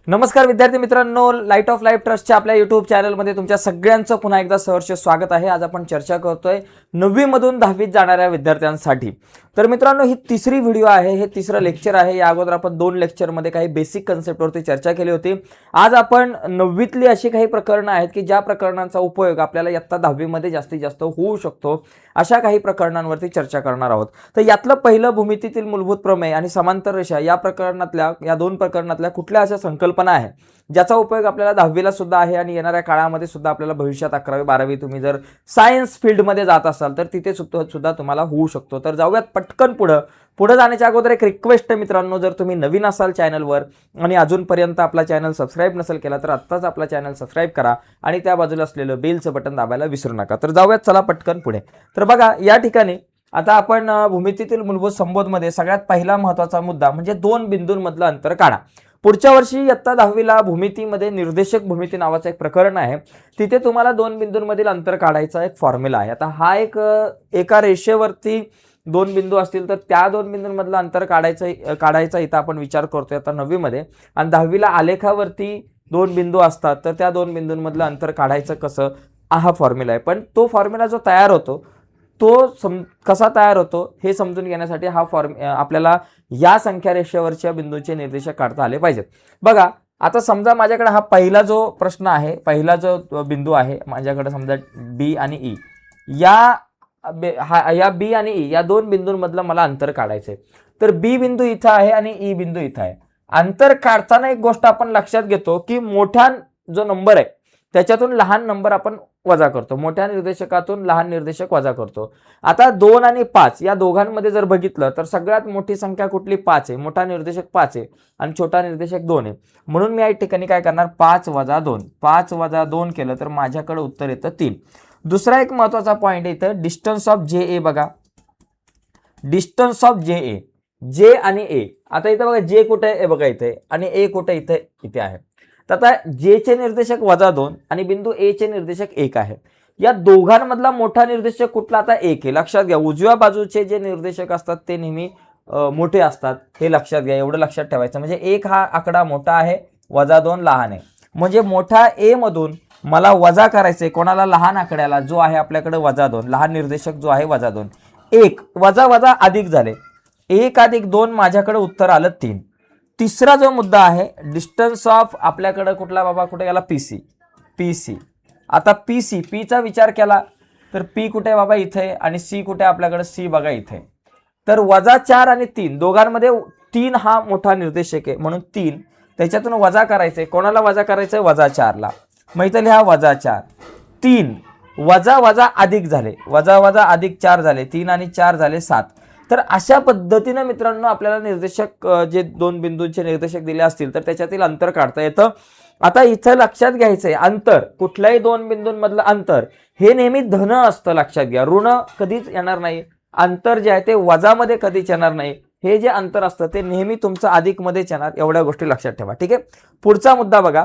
नमस्कार विद्यार्थी मित्रांनो, लाईट ऑफ लाईफ ट्रस्टच्या आपल्या युट्यूब चॅनलमध्ये तुमच्या सगळ्यांचं पुन्हा एकदा सहर्ष स्वागत आहे। आज आपण चर्चा करतोय 9वी मधून 10वीत जाणाऱ्या विद्यार्थ्यांसाठी। तर मित्रांनो, ही तिसरी व्हिडिओ आहे, हे तिसरं लेक्चर आहे। या अगोदर आपण 2 लेक्चरमध्ये काही बेसिक कन्सेप्टवरती चर्चा केली होती। आज आपण 9वीतली अशी काही प्रकरणं आहेत की ज्या प्रकरणांचा उपयोग आपल्याला इयत्ता 10वी मध्ये जास्तीत जास्त होऊ शकतो, अशा काही प्रकरणांवरती चर्चा करणार आहोत। तर यातलं पहिलं भूमितीतील मूलभूत प्रमेय आणि समांतर रेषा या प्रकरणातल्या या 2 प्रकरणातल्या कुठल्या अशा संकल्पना आहे ज्याचा उपयोग आपल्याला 10वीला सुद्धा आहे आणि येणाऱ्या काळामध्ये सुद्धा आपल्याला भविष्यात 11वी 12वी तुम्ही जर सायन्स फील्डमध्ये जात असाल तर तिथे सुद्धा तुम्हाला होऊ शकतो। तर जाऊयात पटकन पुढे जाण्याच्या अगोदर एक रिक्वेस्ट आहे मित्रांनो, जर तुम्ही नवीन असाल चॅनलवर आणि अजूनपर्यंत आपला चॅनल सबस्क्राइब नसेल केला तर आत्ताच आपला चॅनल सबस्क्राइब करा आणि त्या बाजूला असलेलं बेलचं बटन दाबायला विसरू नका। तर जाऊयात चला पटकन पुढे। तर बघा, या ठिकाणी आता आपण भूमितीतील मूलभूत संबोधमध्ये सगळ्यात पहिला महत्त्वाचा मुद्दा म्हणजे 2 बिंदूंमधलं अंतर काढा। पुढच्या वर्षी इयत्ता 10वीला भूमितीमध्ये निर्देशक भूमिती नावाचं एक प्रकरण आहे, तिथे तुम्हाला 2 बिंदूंमधील अंतर काढायचा एक फॉर्म्युला आहे। आता हा एका रेषेवरती 2 बिंदू असतील तर त्या 2 बिंदूंमधलं अंतर काढायचा इथं आपण विचार करतोय आता 9वी मध्ये। आणि 10वीला आलेखावरती 2 बिंदू असतात तर त्या 2 बिंदूंमधलं अंतर काढायचं कसं, हा फॉर्म्युला आहे। पण तो फॉर्म्युला जो तयार होतो कसा तयार होतो हे समजून घेण्यासाठी हा आपल्याला या संख्या रेषेवरच्या बिंदूचे निर्देशक काढता आले पाहिजेत। बघा, आता समजा माझ्याकडे हा पहिला जो प्रश्न आहे, पहिला जो बिंदू आहे माझ्याकडे, समजा बी आणि ई, या बी आणि ई या 2 बिंदूंमधलं मला अंतर काढायचंय। तर बी बिंदू इथं आहे आणि ई बिंदू इथं आहे। अंतर काढताना एक गोष्ट आपण लक्षात घेतो की मोठा जो नंबर आहे त्याच्यातून लहान नंबर आपण वजा करतो, मोठ्या निर्देशकातून लहान निर्देशक वजा करतो। आता 2 आणि 5 या दोघांमध्ये जर बघितलं तर सगळ्यात मोठी संख्या कुठली? 5 आहे। मोठा निर्देशक 5 आहे आणि छोटा निर्देशक 2 आहे। म्हणून मी या ठिकाणी काय करणार, 5 वजा 2, 5 वजा 2 केलं तर माझ्याकडे उत्तर येतं 3। दुसरा एक महत्वाचा पॉइंट आहे इथं, डिस्टन्स ऑफ जे ए। बघा, डिस्टन्स ऑफ जे ए, जे आणि ए। आता इथं बघा, जे कुठे आहे बघा इथे, आणि ए कुठे इथे आहे। तर आता जे चे निर्देशक -2 आणि बिंदू ए चे निर्देशक 1 आहे। या दोघांमधला मोठा निर्देशक कुठला? आता 1 आहे। लक्षात घ्या, उजव्या बाजूचे जे निर्देशक असतात ते नेहमी मोठे असतात, हे लक्षात घ्या, एवढं लक्षात ठेवायचं। म्हणजे 1 हा आकडा मोठा आहे, -2 लहान आहे। म्हणजे मोठा ए मधून मला वजा करायचंय कोणाला? लहान आकड्याला, जो आहे आपल्याकडे -2, लहान निर्देशक जो आहे -2। 1 वजा वजा अधिक झाले, 1 अधिक 2 माझ्याकडे उत्तर आलं 3। तिसरा जो मुद्दा आहे, डिस्टन्स ऑफ आपल्याकडे कुठला बाबा, कुठे गेला? पीसी। आता पी चा विचार केला तर पी कुठे बाबा? इथे। आणि सी कुठे? आपल्याकडे सी बघा इथे। तर -4 आणि 3 दोघांमध्ये 3 हा मोठा निर्देशक आहे, म्हणून 3 त्याच्यातून वजा करायचंय कोणाला? वजा करायचंय -4 ला। मग इथे लिहा -4, 3 वजा वजा अधिक झाले, वजा वजा अधिक 4 झाले, 3 आणि 4 झाले 7। तर अशा पद्धतीने मित्रांनो आपल्याला निर्देशक जे 2 बिंदूंचे निर्देशक दिले असतील तर त्याच्यातील अंतर काढता येतं। आता इथं लक्षात घ्यायचंय, अंतर कुठल्याही 2 बिंदूंमधलं अंतर हे नेहमी धन असतं, लक्षात घ्या, ऋण कधीच येणार नाही। अंतर जे आहे ते वजामध्ये कधीच येणार नाही। हे जे अंतर असतं ते नेहमी तुमचं अधिक मध्येच येणार, एवढ्या गोष्टी लक्षात ठेवा, ठीक आहे। पुढचा मुद्दा बघा,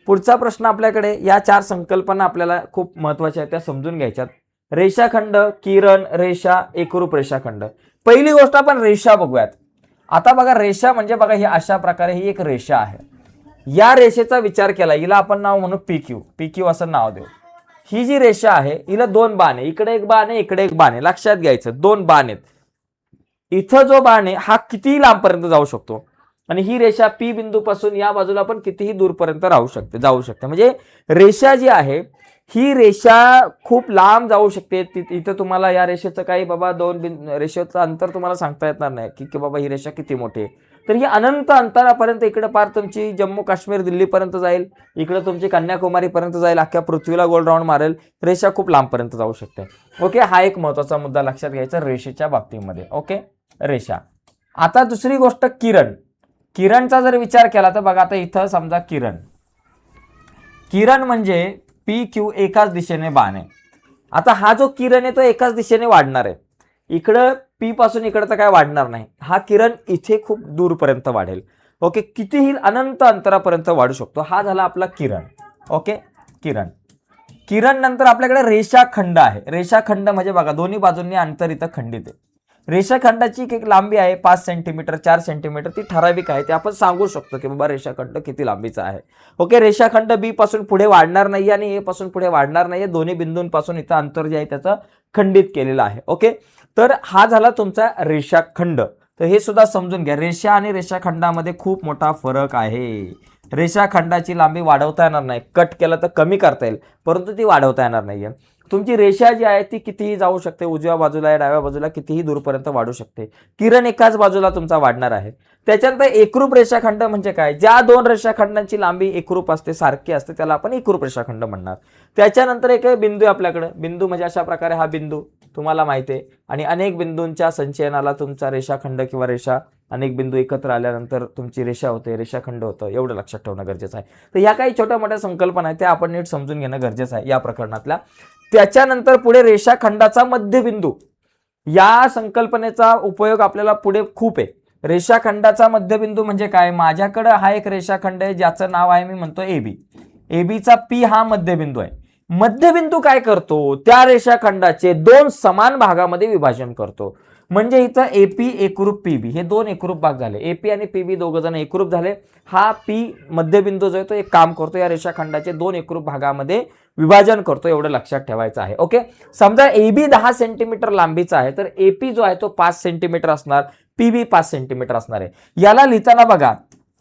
पुढचा प्रश्न आपल्याकडे, या 4 संकल्पना आपल्याला खूप महत्वाच्या आहेत, त्या समजून घ्यायच्यात। रेषाखंड, किरण, रेषा, एकरूप रेषाखंड। पहिली गोष्ट आपण रेषा बघूयात। आता बघा, रेषा म्हणजे बघा, ही अशा प्रकारे ही एक रेषा आहे। या रेषेचा विचार केला, हिला आपण नाव म्हणू PQ असं नाव देऊ। ही जी रेषा आहे हिला 2 बाण आहे, इकडे एक बाण आहे, इकडे एक बाण आहे, लक्षात घ्यायचं 2 बाण आहेत। इथं जो बाण आहे हा कितीही लांबपर्यंत जाऊ शकतो आणि ही रेषा P बिंदूपासून या बाजूला पण कितीही दूरपर्यंत जाऊ शकते। म्हणजे रेषा जी आहे ही रेषा खूप लांब जाऊ शकते। इथं तुम्हाला या रेषेचं काही बाबा रेषेचं अंतर तुम्हाला सांगता येणार नाही की बाबा ही रेषा किती मोठी आहे। तर ही अनंत अंतरापर्यंत, इकडे पार तुमची जम्मू काश्मीर दिल्लीपर्यंत जाईल, इकडे तुमची कन्याकुमारी पर्यंत जाईल, अख्ख्या पृथ्वीला गोल राऊंड मारेल, रेषा खूप लांबपर्यंत जाऊ शकते। ओके, हा एक महत्वाचा मुद्दा लक्षात घ्यायचा रेषेच्या बाबतीमध्ये। ओके, रेषा। आता दुसरी गोष्ट, किरणचा जर विचार केला तर बघा, आता इथं समजा किरण म्हणजे PQ एकाच दिशेने बाण आहे। आता हा जो किरण आहे तो एकाच दिशेने वाढणार आहे, इकडं P पासून इकडं तर काय वाढणार नाही। हा किरण इथे खूप दूरपर्यंत वाढेल। ओके, कितीही अनंत अंतरापर्यंत वाढू शकतो। हा झाला आपला किरण। ओके, किरण नंतर आपल्याकडे रेषाखंड आहे। रेषाखंड म्हणजे बघा, दोन्ही बाजूंनी अंतर इथं खंडित आहे। रेषाखंडाची एक लांबी आहे 5 सेंटीमीटर 4 सेंटीमीटर, ती ठराविक आहे, ते आपण सांगू शकतो की बाबा रेषाखंड किती लांबीचा आहे. ओके, रेषाखंड बी पासून पुढे वाढणार नाही आणि ए पासून पुढे वाढणार नाही, दोन्ही बिंदूंपासून इथं अंतर जे आहे त्याचं खंडित केलेलं आहे. ओके, तर हा झाला तुमचा रेषाखंड. तर हे सुद्धा समजून घ्या, रेषा आणि रेषाखंडामध्ये खूप मोठा फरक आहे. रेषाखंडाची लांबी वाढवता येणार नाही, कट केलं तर कमी करता येईल, परंतु ती वाढवता येणार नाहीये. तुमची रेषा जी आहे ती कितीही जाऊ शकते, उजव्या बाजूला या डाव्या बाजूला कितीही दूरपर्यंत वाढू शकते. किरण एकाच बाजूला तुमचा वाढणार आहे. त्याच्यानंतर एकरूप रेषाखंड म्हणजे काय, ज्या दोन रेषाखंडांची लांबी एकरूप असते, सारखी असते, त्याला आपण एकरूप रेषाखंड म्हणणार. त्याच्यानंतर एक बिंदू आहे आपल्याकडे, बिंदू म्हणजे अशा प्रकारे हा बिंदू तुम्हाला माहिती आहे, आणि अनेक बिंदूंच्या संचयनाला तुमचा रेषाखंड किंवा रेषा, अनेक बिंदू एकत्र आल्यानंतर तुमची रेषा होते, रेषाखंड होतं, एवढं लक्षात ठेवणं गरजेचं आहे. तर या काही छोट्या मोठ्या संकल्पना आहेत त्या आपण नीट समजून घेणं गरजेचं आहे या प्रकरणातल्या. त्याच्यानंतर पुढे रेषाखंडाचा मध्यबिंदू, या संकल्पनेचा उपयोग आपल्याला पुढे खूप आहे. रेषाखंडाचा मध्यबिंदू म्हणजे काय, माझ्याकडे हा एक रेषाखंड आहे ज्याचं नाव आहे, मी म्हणतो एबी. एबीचा पी हा मध्यबिंदू आहे. मध्यबिंदू काय करतो, त्या रेषाखंडाचे दोन समान भागामध्ये विभाजन करतो. म्हणजे इथं एपी एकरूप पीबी, हे दोन एकरूप भाग झाले, एपी आणि पीबी दोघ जण एकरूप झाले. हा पी मध्यबिंदू जो आहे तो एक काम करतो, या रेषाखंडाचे दोन एकरूप भागामध्ये विभाजन करतो, एवढं लक्षात ठेवायचं आहे. ओके, समजा एबी 10 सेंटीमीटर लांबीचा आहे, तर एपी जो आहे तो 5 सेंटीमीटर असणार, पीबी 5 सेंटीमीटर असणार आहे. याला लिहिताना बघा,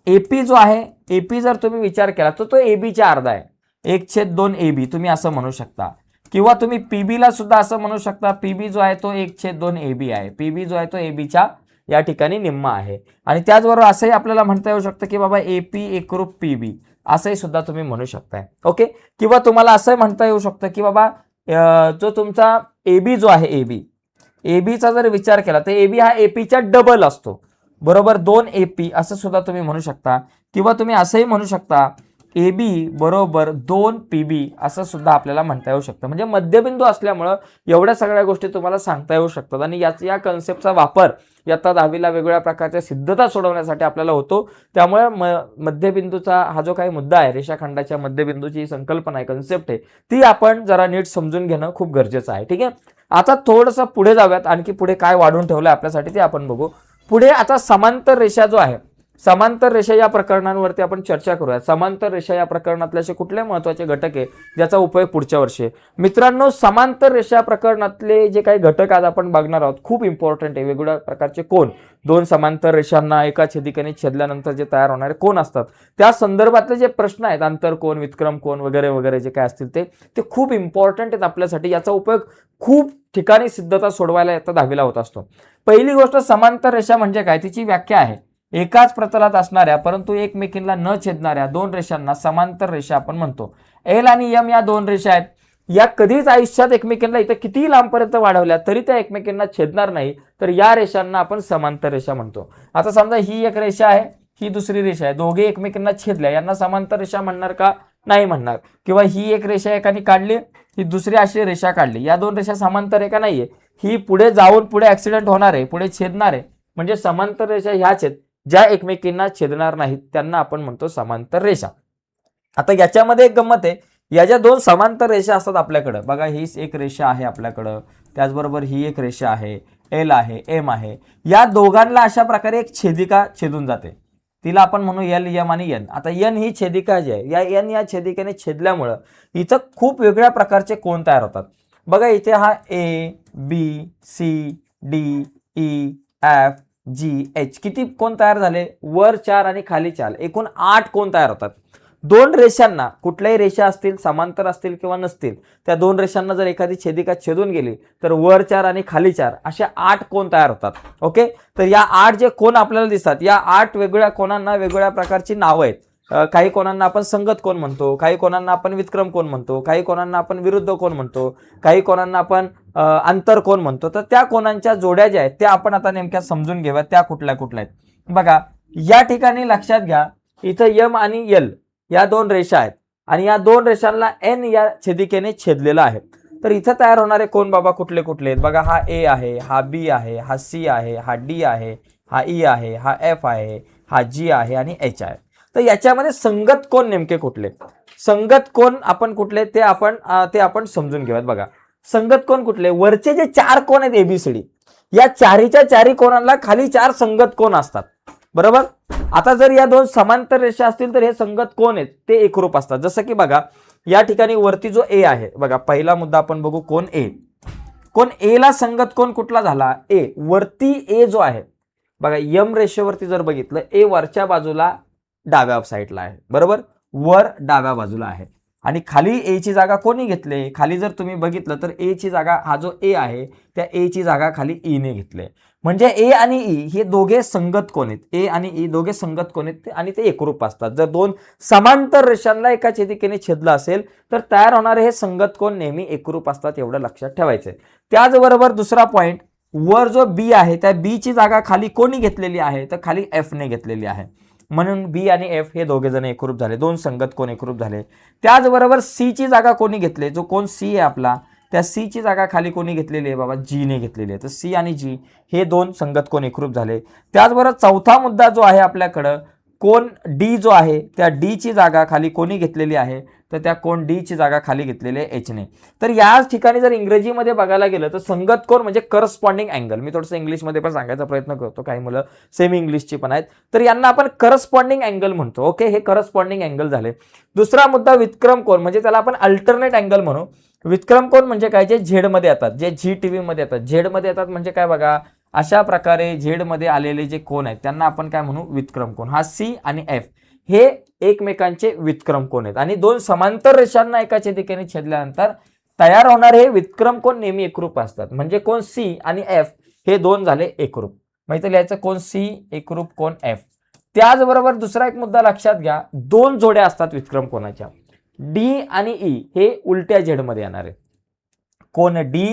एपी जो आहे, एपी जर तुम्ही विचार केला तर तो एबीच्या अर्धा आहे, 1/2 एबी तुम्ही असं म्हणू शकता, किंवा तुम्ही पीबी ला सुद्धा असं म्हणू शकता, पीबी जो आहे तो 1/2 एबी आहे, पीबी जो आहे तो एबीच्या या ठिकाणी निम्मा आहे. आणि त्याचबरोबर असंही आपल्याला म्हणता येऊ शकतं की बाबा एपी एकरूप पीबी, असंही सुद्धा तुम्ही म्हणू शकताय. ओके, किंवा तुम्हाला असं म्हणता येऊ शकतं की बाबा जो तुमचा एबी जो आहे, एबीचा जर विचार केला तर एबी हा एपीच्या डबल असतो, बरोबर, 2 एपी असं सुद्धा तुम्ही म्हणू शकता. किंवा तुम्ही असंही म्हणू शकता एबी बरोबर 2 पीबी असं सुद्धा आपल्याला म्हणता येऊ शकतं. म्हणजे मध्यबिंदू असल्यामुळं एवढ्या सगळ्या गोष्टी तुम्हाला सांगता येऊ शकतात. आणि या कन्सेप्टचा वापर इयत्ता 10वीला वेगवेगळ्या प्रकारच्या सिद्धता सोडवण्यासाठी आपल्याला होतो. त्यामुळे मध्यबिंदूचा हा जो काही मुद्दा आहे, रेषाखंडाच्या मध्यबिंदूची संकल्पना आहे, कन्सेप्ट आहे, ती आपण जरा नीट समजून घेणं खूप गरजेचं आहे. ठीक आहे, आता थोडंसं पुढे जाऊयात, आणखी पुढे काय वाढून ठेवलं आपल्यासाठी ते आपण बघू. पुढे आता समांतर रेषा जो आहे, समांतर रेषा या प्रकरणांवरती आपण चर्चा करूया. समांतर रेषा या प्रकरणातले असे कुठले महत्त्वाचे घटक आहे ज्याचा उपयोग पुढच्या वर्षी. मित्रांनो, समांतर रेषा प्रकरणातले जे काही घटक आज आपण बघणार आहोत खूप इम्पॉर्टंट आहे. वेगवेगळ्या प्रकारचे कोन, दोन समांतर रेषांना एका छेदिकेने छेदल्यानंतर जे तयार होणारे कोन असतात, त्या संदर्भातले जे प्रश्न आहेत, आंतरकोन, वितक्रम कोन वगैरे वगैरे जे काय असतील ते खूप इम्पॉर्टंट आहेत आपल्यासाठी. याचा उपयोग खूप ठिकाणी सिद्धता सोडवायला इयत्ता 10वीला होत असतो. पहिली गोष्ट, समांतर रेषा म्हणजे काय, तिची व्याख्या आहे, एकाच प्रतलात असणाऱ्या परंतु एकमेकींना न छेदणाऱ्या दोन रेषांना समांतर रेषा आपण म्हणतो. एल आणि एम या दोन रेषा आहेत, या कधीच आयुष्यात एकमेकींना इथं कितीही लांबपर्यंत वाढवल्या तरी त्या एकमेकींना छेदणार नाही, तर या रेषांना आपण समांतर रेषा म्हणतो. आता समजा ही एक रेषा आहे, ही दुसरी रेषा आहे, दोघे एकमेकींना छेदल्या, यांना समांतर रेषा म्हणणार का, नाही म्हणणार. किंवा ही एक रेषा एकाने काढली, ही दुसरी अशी रेषा काढली, या दोन रेषा समांतर आहे का, नाहीये. ही पुढे जाऊन पुढे ऍक्सिडेंट होणार आहे, पुढे छेदणार आहे, म्हणजे समांतर रेषा ह्याच आहेत, ज्या एकमेकींना छेदणार नाहीत त्यांना आपण म्हणतो समांतर रेषा. आता याच्यामध्ये एक गंमत आहे, या ज्या दोन समांतर रेषा असतात आपल्याकडं, बघा ही एक रेषा आहे आपल्याकडं, त्याचबरोबर ही एक रेषा आहे, एल आहे, एम आहे, या दोघांना अशा प्रकारे एक छेदिका छेदून जाते, तिला आपण म्हणू एल, एम आणि एन. आता एन ही छेदिका जी आहे, या एन या छेदिकेने छेदल्यामुळं इथं खूप वेगळ्या प्रकारचे कोन तयार होतात. बघा इथे हा A B C D E F G H, किती कोन तयार झाले, वर 4 आणि खाली 4, एकूण 8 कोन तयार होतात. दोन रेषांना, कुठल्याही रेषा असतील, समांतर असतील किंवा नसतील, त्या दोन रेषांना जर एखादी छेदिका छेदून गेली तर वर 4 आणि खाली 4 अशा 8 कोन तयार होतात. ओके, तर या 8 जे कोन आपल्याला दिसतात, या 8 वेगवेगळ्या कोनांना वेगवेगळ्या प्रकारची नावं आहेत. काही कोनांना आपण संगत कोन म्हणतो, काही कोनांना आपण वितक्रम कोन म्हणतो, काही कोनांना आपण विरुद्ध कोन म्हणतो, काही कोनांना आपण आंतर कोन म्हणतो. तर त्या कोनांच्या जोड्या ज्या आहेत त्या आपण आता नेमक्या समजून घेऊया, त्या कुठल्या कुठल्या आहेत. बघा या ठिकाणी लक्षात घ्या, इथं एम आणि एल या दोन रेषा आहेत आणि या दोन रेषांना एन या छेदिकेने छेदलेलं आहे. तर इथं तयार होणारे कोन बाबा कुठले कुठले आहेत, बघा हा ए आहे, हा बी आहे, हा सी आहे, हा डी आहे, हा ई आहे, हा एफ आहे, हा जी आहे आणि एच आहे. तर याच्यामध्ये संगत कोन नेमके कुठले, संगत कोन आपण कुठले ते आपण समजून घेऊयात. बघा संगत कोन कुठले, वरचे जे 4 कोन आहेत एबीसीडी, या चारीच्या चारी कोणाला खाली 4 संगत कोण असतात, बरोबर. आता जर या 2 समांतर रेषा असतील तर हे संगत कोण आहेत ते एकरूप असतात. जसं की बघा या ठिकाणी वरती जो ए आहे बघा, पहिला मुद्दा आपण बघू, कोण ए. कोण ए ला संगत कोण कुठला झाला, ए. वरती ए जो आहे बघा, यम रेषेवरती जर बघितलं, ए वरच्या बाजूला डाव्या साईडला आहे, बरोबर, वर डाव्या बाजूला आहे. आणि खाली ए ची जागा कोणी घेतले, खाली जर तुम्ही बघितलं तर ए ची जागा, हा जो ए आहे त्या ए ची जागा खाली ई ने घेतले. म्हणजे ए आणि ई हे दोघे संगत कोण आहेत, ए आणि ई दोघे संगत कोण आहेत आणि ते एकरूप असतात. जर 2 समांतर रेषांना एका छेदिकेने छेदलं असेल तर तयार होणारे हे संगत कोण नेहमी एकरूप असतात, एवढं लक्षात ठेवायचंय. त्याचबरोबर दुसरा पॉइंट, वर जो बी आहे त्या बी ची जागा खाली कोणी घेतलेली आहे, तर खाली एफ ने घेतलेली आहे. म्हणून बी आणि एफ हे दोघे जण एकरूप झाले, 2 संगत कोण एकरूप झाले. त्याचबरोबर सी ची जागा कोणी घेतली, जो कोण सी आहे आपला, त्या सी ची जागा खाली कोणी घेतलेली आहे बाबा, जी ने घेतलेली आहे. तर सी आणि जी हे 2 संगत कोण एकरूप झाले. त्याचबरोबर चौथा मुद्दा जो आहे आपल्याकडं, कोण डी जो आहे त्या डी ची जागा खाली कोणी घेतलेली आहे, तर त्या कोण डी ची जागा खाली घेतलेली आहे एच ने. तर या ठिकाणी जर इंग्रजीमध्ये बघायला गेलं तर संगत कोण म्हणजे करस्पॉन्डिंग अँगल. मी थोडंसं इंग्लिशमध्ये पण सांगायचा प्रयत्न करतो, काही मुलं सेमी इंग्लिशची पण आहेत, तर यांना आपण करस्पॉन्डिंग अँगल म्हणतो. ओके, हे करस्पॉन्डिंग अँगल झाले. दुसरा मुद्दा व्युत्क्रम कोण, म्हणजे त्याला आपण अल्टरनेट अँगल म्हणू. व्युत्क्रम कोण म्हणजे काय, जे झेड मध्ये येतात, जे जी टीव्ही मध्ये येतात. झेड मध्ये येतात म्हणजे काय बघा, अशा प्रकारे झेड मध्ये आलेले जे कोण आहेत त्यांना आपण काय म्हणू, व्युत्क्रम कोण. हा सी आणि एफ हे एकमेकांचे व्युत्क्रम कोण आहेत आणि 2 समांतर रेषांना एका छेदिकेने छेदल्यानंतर तयार होणारे हे व्युत्क्रम कोण नेहमी एकरूप असतात. म्हणजे कोण सी आणि एफ हे 2 झाले एकरूप. माहिती लिहायचं, कोण सी एकरूप कोण एफ. त्याचबरोबर दुसरा एक मुद्दा लक्षात घ्या, 2 जोड्या असतात व्युत्क्रम कोणाच्या, डी आणि ई हे उलट्या झेड मध्ये येणार आहे. कोण डी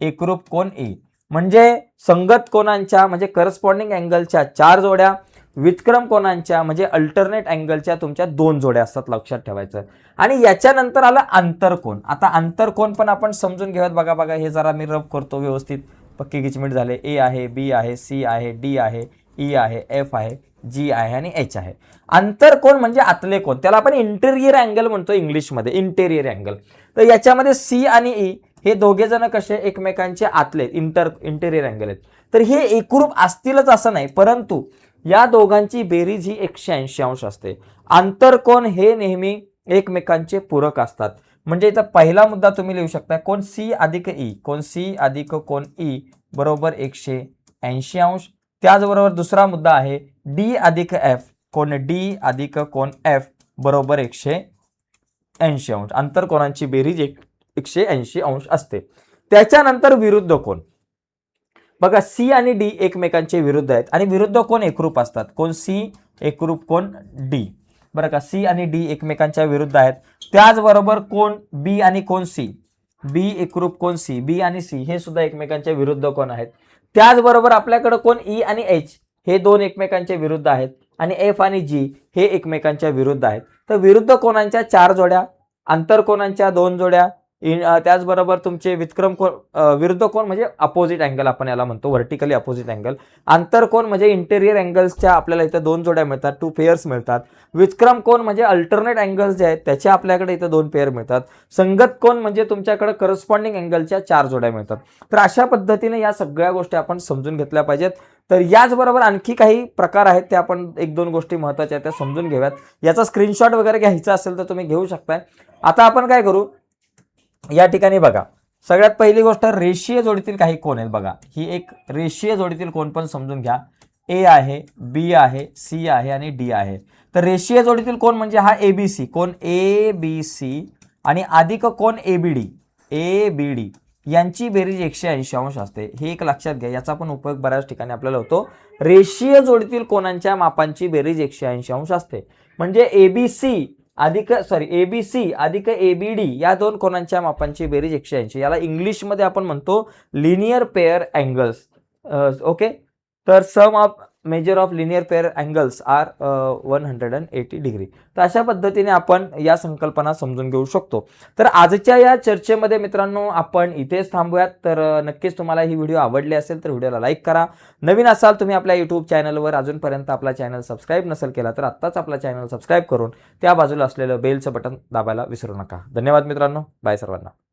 एकरूप कोण ई. म्हणजे संगत कोणांच्या म्हणजे करस्पॉन्डिंग अँगलच्या 4 जोड्या, व्युत्क्रम कोणांच्या म्हणजे अल्टरनेट अँगलच्या तुमच्या 2 जोड्या असतात, लक्षात ठेवायचं. आणि याच्यानंतर आलं आंतरकोन. आता आंतरकोन पण आपण समजून घेऊयात. बघा हे जरा मी रब करतो व्यवस्थित, पक्की गिचमिट झाले. ए आहे, बी आहे, सी आहे, डी आहे, ई आहे, एफ आहे, जी आहे आणि एच आहे. आंतरकोन म्हणजे आतले कोण, त्याला आपण इंटेरियर अँगल म्हणतो इंग्लिशमध्ये, इंटेरियर अँगल. तर याच्यामध्ये सी आणि ई हे दोघे जण कसे एकमेकांचे आतले इंटेरियर अँगल आहेत. तर हे एकरूप असतीलच असं नाही, परंतु या दोघांची बेरीज ही 180 अंश असते. आंतरकोन हे नेहमी एकमेकांचे पूरक असतात. म्हणजे इथं पहिला मुद्दा तुम्ही लिहू शकता, कोण सी अधिक ई, कोण सी अधिक कोण ई बरोबर 180 अंश. त्याचबरोबर दुसरा मुद्दा आहे डी अधिक एफ, कोण डी अधिक कोण एफ बरोबर 180 अंश. आंतरकोनांची बेरीज 180 अंश असते. त्याच्यानंतर विरुद्ध कोण. बघा सी आणि डी एकमेकांचे विरुद्ध आहेत आणि विरुद्ध कोण एकरूप असतात. कोण सी एकरूप कोण डी, बरं का. सी आणि डी एकमेकांच्या विरुद्ध आहेत. त्याचबरोबर कोण बी आणि कोण सी, बी एकरूप कोण सी, बी आणि सी हे सुद्धा एकमेकांच्या विरुद्ध कोण आहेत. त्याचबरोबर आपल्याकडे कोण ई आणि एच हे 2 एकमेकांच्या विरुद्ध आहेत आणि एफ आणि जी हे एकमेकांच्या विरुद्ध आहेत. तर विरुद्ध कोणांच्या 4 जोड्या, आंतरकोनांच्या 2 जोड्या, त्याचबरोबर तुमचे व्युत्क्रम कोण, विरुद्ध कोण म्हणजे अपोजिट अँगल आपण याला म्हणतो, व्हर्टिकली अपोजिट अँगल. आंतरकोन म्हणजे इंटेरियर अँगल्सच्या आपल्याला इथं 2 जोड्या मिळतात, 2 पेअर्स मिळतात. व्युत्क्रम कोण म्हणजे अल्टरनेट अँगल्स जे आहेत त्याचे आपल्याकडे इथं 2 पेअर मिळतात. संगत कोण म्हणजे तुमच्याकडे करस्पॉन्डिंग अँगलच्या 4 जोड्या मिळतात. तर अशा पद्धतीने या सगळ्या गोष्टी आपण समजून घेतल्या पाहिजेत. तर याचबरोबर आणखी काही प्रकार आहेत ते आपण 1-2 गोष्टी महत्त्वाच्या आहेत त्या समजून घेऊयात. याचा स्क्रीनशॉट वगैरे घ्यायचा असेल तर तुम्ही घेऊ शकताय. आता आपण काय करू, या ठिकाणी बघा सगळ्यात पहिली गोष्ट रेषीय जोडीतील काही कोण आहेत. बघा ही एक रेषीय जोडीतील कोण पण समजून घ्या. ए आहे, बी आहे, सी आहे आणि डी आहे. तर रेषीय जोडीतील कोण म्हणजे हा एबीसी, कोण ए बी सी आणि अधिक कोण एबीडी, ए बी डी यांची बेरीज 180 अंश असते. हे एक लक्षात घ्या, याचा पण उपयोग बऱ्याच ठिकाणी आपल्याला होतो. रेषीय जोडीतील कोणांच्या मापांची बेरीज 180 अंश असते. म्हणजे एबीसी अधिक एबीडी या 2 कोणांच्या मापांची बेरीज 180. याला इंग्लिशमध्ये आपण म्हणतो लिनियर पेअर अँगल्स. ओके, तर sum of measure of linear pair angles are 180 degree. तर अशा पद्धतीने आपण या संकल्पना समजून घेऊ शकतो. तर आजच्या या चर्चेमध्ये मित्रांनो आपण इथेच थांबूयात. तर नक्कीच तुम्हाला ही व्हिडिओ आवडली असेल तर व्हिडिओला लाईक करा. नवीन असाल तुम्ही आपल्या यूट्यूब चॅनलवर, अजूनपर्यंत आपला चॅनल सबस्क्राईब नसेल केला तर आत्ताच आपला चॅनल सबस्क्राईब करून त्या बाजूला असलेलं बेलचं बटन दाबायला विसरू नका. धन्यवाद मित्रांनो, बाय सर्वांना.